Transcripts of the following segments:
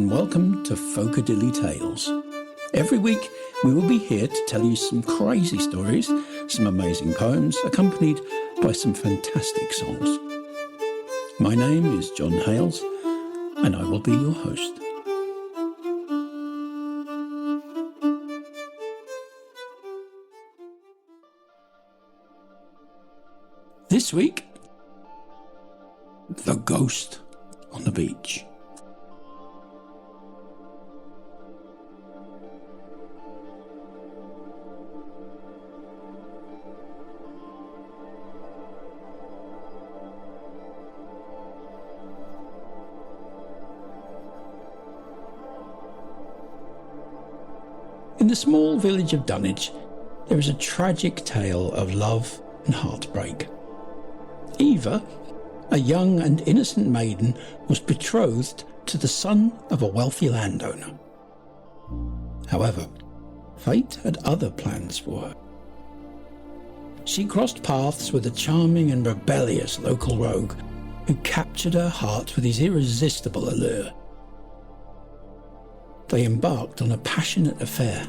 and welcome to Folk-a-Dilly Tales. Every week we will be here to tell you some crazy stories, some amazing poems, accompanied by some fantastic songs. My name is John Hales, and I will be your host. This week, The Ghost on the Beach. In the small village of Dunwich, there is a tragic tale of love and heartbreak. Eva, a young and innocent maiden, was betrothed to the son of a wealthy landowner. However, fate had other plans for her. She crossed paths with a charming and rebellious local rogue who captured her heart with his irresistible allure. They embarked on a passionate affair,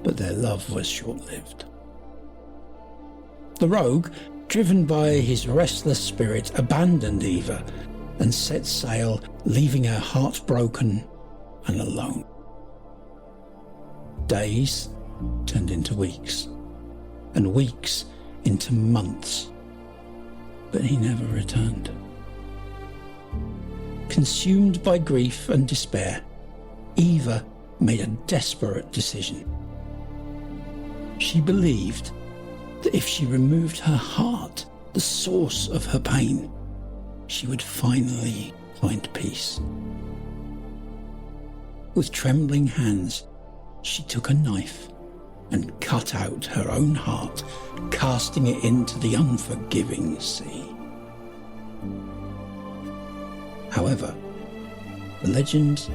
but their love was short-lived. The rogue, driven by his restless spirit, abandoned Eva and set sail, leaving her heartbroken and alone. Days turned into weeks, and weeks into months, but he never returned. Consumed by grief and despair, Eva made a desperate decision. She believed that if she removed her heart, the source of her pain, she would finally find peace. With trembling hands, she took a knife and cut out her own heart, casting it into the unforgiving sea. However, the legend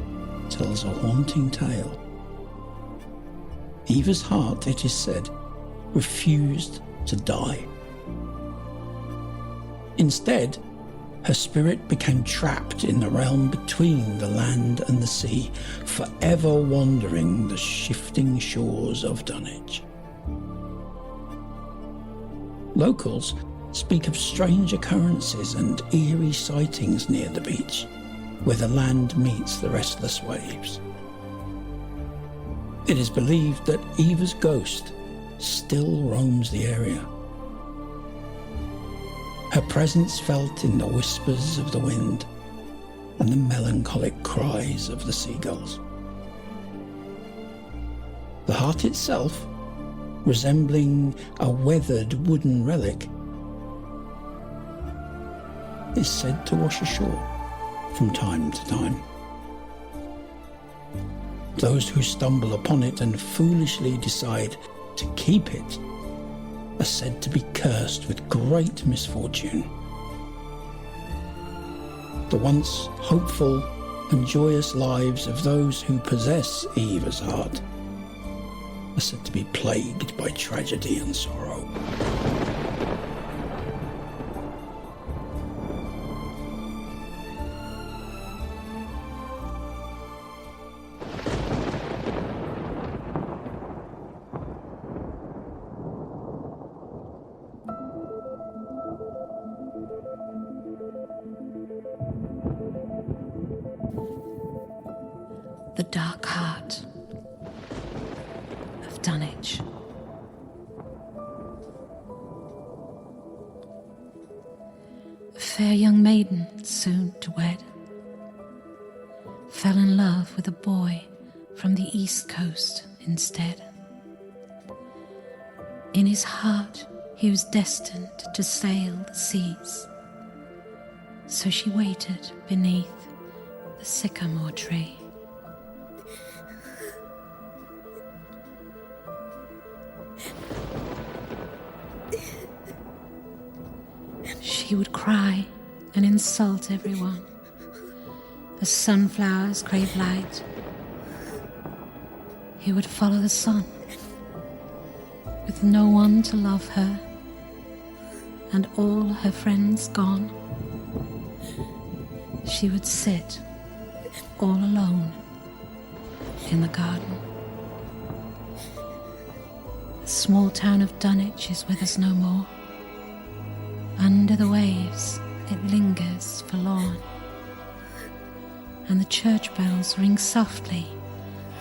tells a haunting tale. Eva's heart, it is said, refused to die. Instead, her spirit became trapped in the realm between the land and the sea, forever wandering the shifting shores of Dunwich. Locals speak of strange occurrences and eerie sightings near the beach, where the land meets the restless waves. It is believed that Eva's ghost still roams the area. Her presence felt in the whispers of the wind and the melancholic cries of the seagulls. The heart itself, resembling a weathered wooden relic, is said to wash ashore from time to time. Those who stumble upon it and foolishly decide to keep it are said to be cursed with great misfortune. The once hopeful and joyous lives of those who possess Eva's heart are said to be plagued by tragedy and sorrow. The Dark Heart of Dunwich. A fair young maiden, soon to wed, fell in love with a boy from the East Coast instead. In his heart he was destined to sail the seas, so she waited beneath the sycamore tree. She would cry and insult everyone, as sunflowers crave light. He would follow the sun, with no one to love her, and all her friends gone. She would sit all alone in the garden. The small town of Dunwich is with us no more. Under the waves it lingers forlorn, and the church bells ring softly,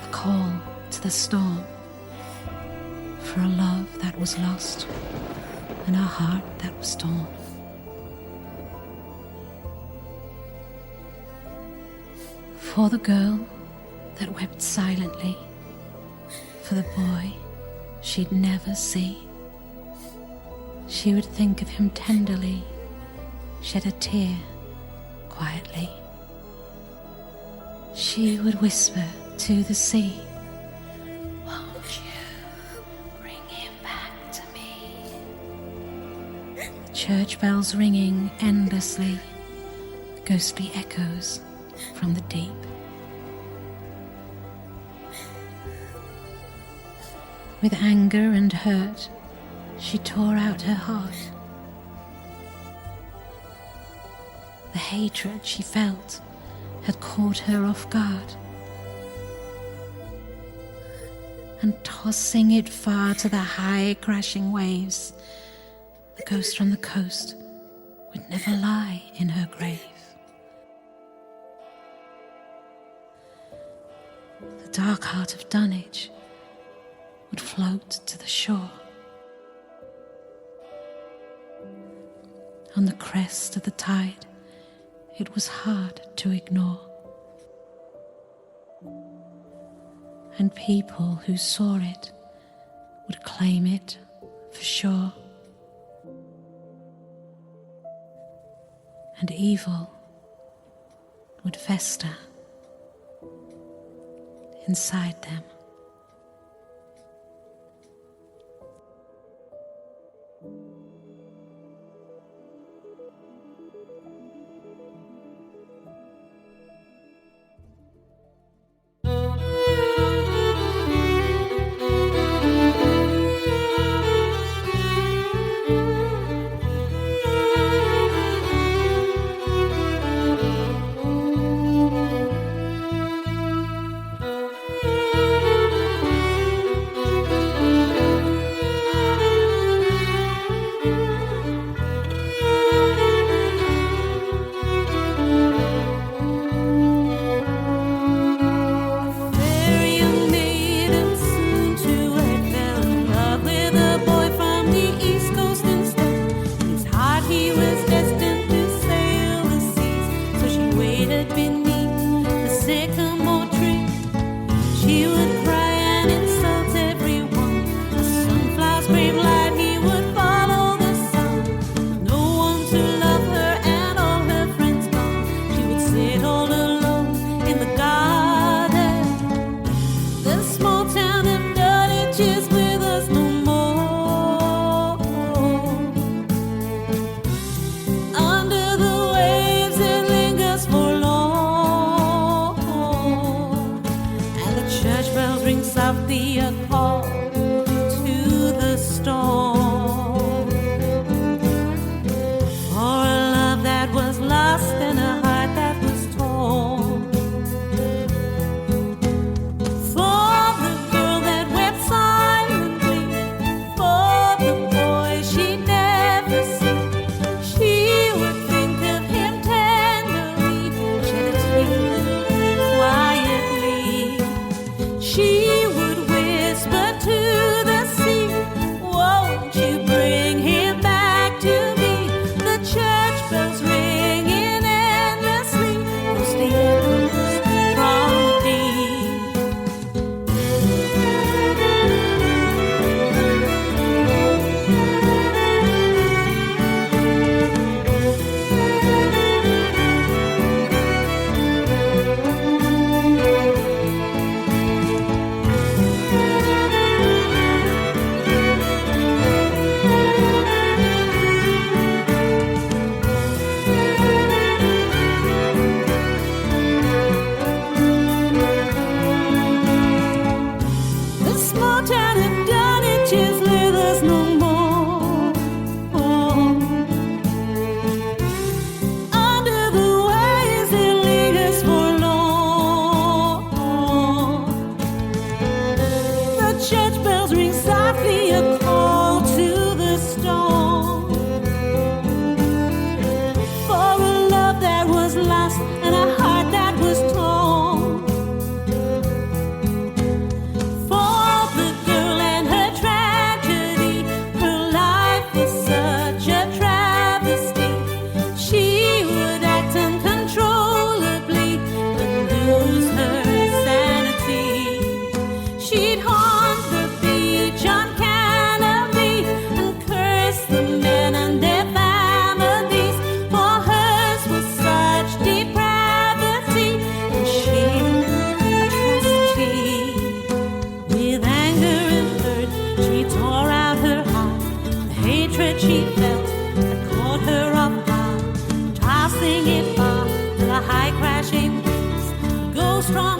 a call to the storm, for a love that was lost and a heart that was torn. For the girl that wept silently, for the boy she'd never see, she would think of him tenderly, shed a tear quietly. She would whisper to the sea, "Won't you bring him back to me?" The church bells ringing endlessly, ghostly echoes from the deep. With anger and hurt, she tore out her heart. The hatred she felt had caught her off guard, and tossing it far to the high crashing waves, the ghost from the coast would never lie in her grave. The Dark Heart of Dunwich would float to the shore. On the crest of the tide, it was hard to ignore, and people who saw it would claim it for sure. And evil would fester inside them.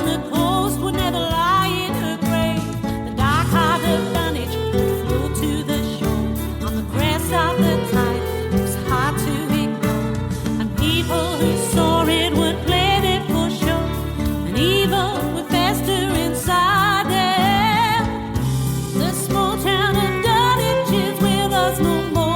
the coast would never lie in her grave. The dark heart of Dunwich flew to the shore on the crest of the tide. It was hard to ignore, and people who saw it would blame it for sure. And evil would fester inside them. The small town of Dunwich is with us no more.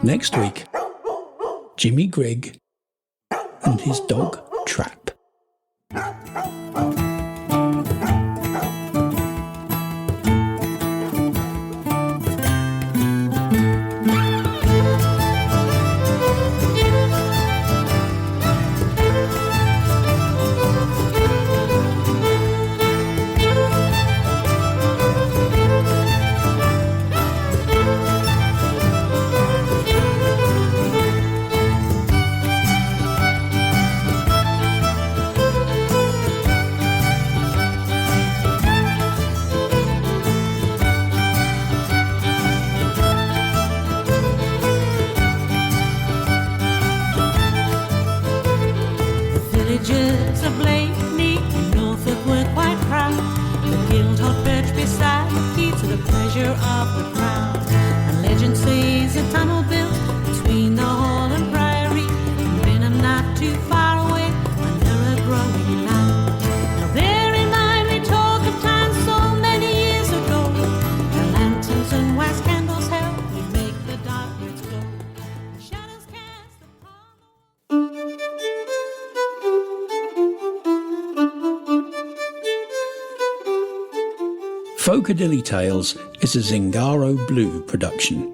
Next week, Jimmy Grigg and his dog Trap. Villagers of Blakeney in Norfolk were quite proud. The gilt-hot birch beside the key to the pleasure of the crowd. And legend says a tunnel built between the hall and priory, and Benham not too far away under a growing mound. Now bear in mind we talk of times so many years ago, where lanterns and wax candles help we make the dark nights glow. The shadows cast upon Folk-a-Dilly Tales is a Zingaro Blue production.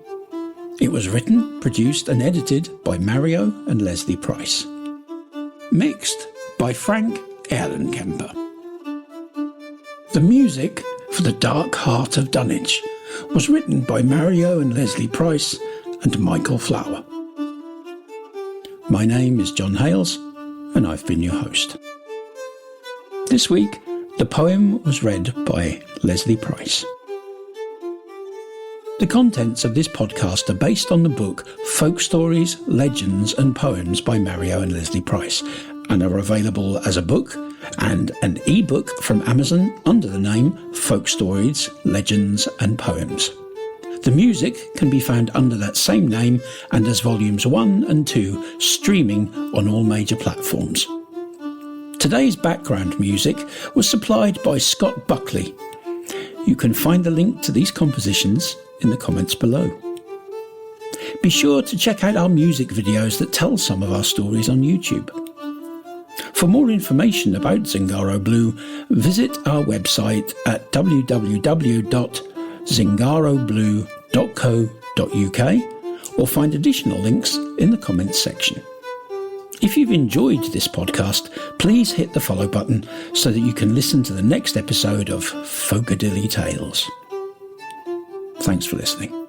It was written, produced and edited by Mario and Lesley Price. Mixed by Frank Erlenkämper. The music for The Dark Heart of Dunwich was written by Mario and Lesley Price and Michael Flower. My name is John Hales and I've been your host. This week, the poem was read by Lesley Price. The contents of this podcast are based on the book Folk Stories, Legends and Poems by Mario and Lesley Price and are available as a book and an e-book from Amazon under the name Folk Stories, Legends and Poems. The music can be found under that same name and as volumes 1 and 2 streaming on all major platforms. Today's background music was supplied by Scott Buckley. You can find the link to these compositions in the comments below. Be sure to check out our music videos that tell some of our stories on YouTube. For more information about Zingaro Blue, visit our website at www.zingaroblue.co.uk or find additional links in the comments section. If you've enjoyed this podcast, please hit the follow button so that you can listen to the next episode of Folk-a-Dilly Tales. Thanks for listening.